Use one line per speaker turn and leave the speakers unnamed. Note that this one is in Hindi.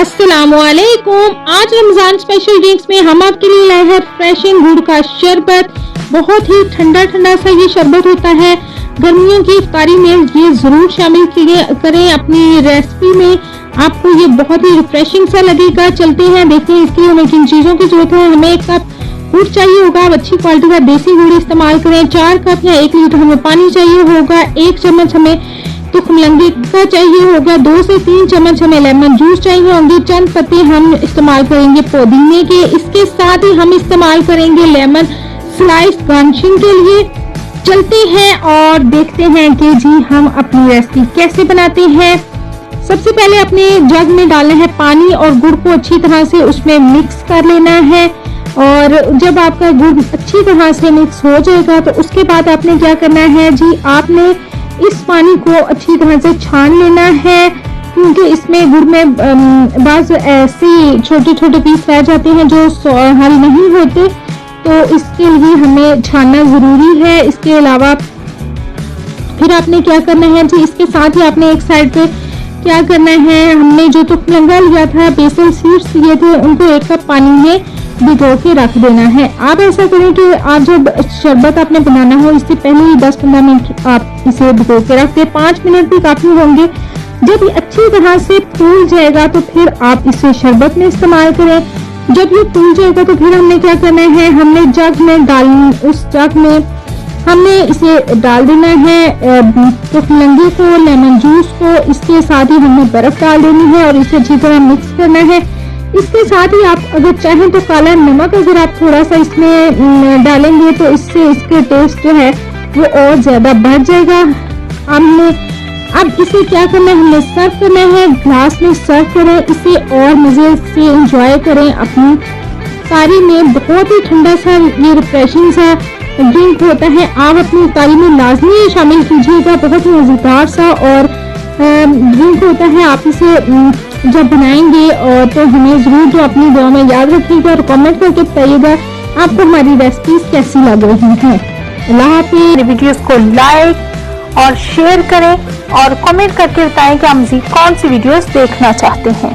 अस्सलामुअलैकुम। आज रमजान स्पेशल ड्रिंक्स में हम आपके लिए लाए हैं फ्रेशिंग गुड़ का शरबत। बहुत ही ठंडा ठंडा सा ये शरबत होता है। गर्मियों की इफ्तारी में ये जरूर शामिल करें अपनी रेसिपी में, आपको ये बहुत ही रिफ्रेशिंग सा लगेगा। चलते हैं, देखते हैं इसके लिए हमें किन चीजों की जरूरत है। हमें 1 कप गुड़ चाहिए होगा, आप अच्छी क्वालिटी का देसी गुड़ इस्तेमाल करें। 4 कप या 1 लीटर हमें पानी चाहिए होगा। 1 चम्मच हमें तुखमलंगी का चाहिए होगा। 2 से 3 चम्मच हमें लेमन जूस चाहिए होंगे। चंद पत्ते हम इस्तेमाल करेंगे पुदीने के। इसके साथ ही हम इस्तेमाल करेंगे लेमन स्लाइस गार्निशिंग के लिए। चलते हैं और देखते हैं कि जी हम अपनी रेसिपी कैसे बनाते हैं। सबसे पहले अपने जग में डालना है पानी और गुड़ को अच्छी तरह से उसमें मिक्स कर लेना है। और जब आपका गुड़ अच्छी तरह से मिक्स हो जाएगा तो उसके बाद आपने क्या करना है जी, आपने इस पानी को अच्छी तरह से छान लेना है, क्योंकि इसमें गुड़ में बाज़ ऐसी छोटे छोटे पीस रह जाते हैं जो हल नहीं होते, तो इसके लिए हमें छानना ज़रूरी है। इसके अलावा फिर आपने क्या करना है जी, इसके साथ ही आपने एक साइड पे क्या करना है, हमने जो तुखमलंगा लिया था, बेसल सीड्स लिए थे, उनको 1 कप पानी में भिगो के रख देना है। आप ऐसा करें कि आप जब शरबत आपने बनाना हो इससे पहले ही 10-15 मिनट आप इसे भिगो के रख दें। 5 मिनट भी काफी होंगे। जब ये अच्छी तरह से फूल जाएगा तो फिर आप इसे शरबत में इस्तेमाल करें। जब ये फूल जाएगा तो फिर हमने क्या करना है, हमने जग में उस जग में हमने इसे डाल देना है तुखमलंगी को, लेमन जूस को। इसके साथ ही हमने बर्फ डाल देनी है और इसे अच्छी तरह मिक्स करना है। इसके साथ ही आप अगर चाहें तो काला नमक अगर आप थोड़ा सा इसमें डालेंगे तो इससे इसके टेस्ट जो है वो और ज्यादा बढ़ जाएगा। अब इसे क्या करना है, हमें सर्व करना है, ग्लास में सर्व करें। इसे और मजे से एंजॉय करें अपनी इफ्तारी में। बहुत ही ठंडा सा ये रिफ्रेशिंग सा ड्रिंक होता है, आप अपनी इफ्तारी में लाजमी शामिल कीजिएगा। बहुत ही मजेदार सा और ड्रिंक होता है। आप इसे जब बनाएंगे और तो हमें जरूर जो अपनी दुआ में याद रखिएगा और कमेंट करके बताइएगा आपको हमारी रेसिपीज कैसी लग रही हैं। अल्लाह हाफिज़।
वीडियोस को लाइक और शेयर करें और कमेंट करके बताएं कि हम कौन सी वीडियोस देखना चाहते हैं।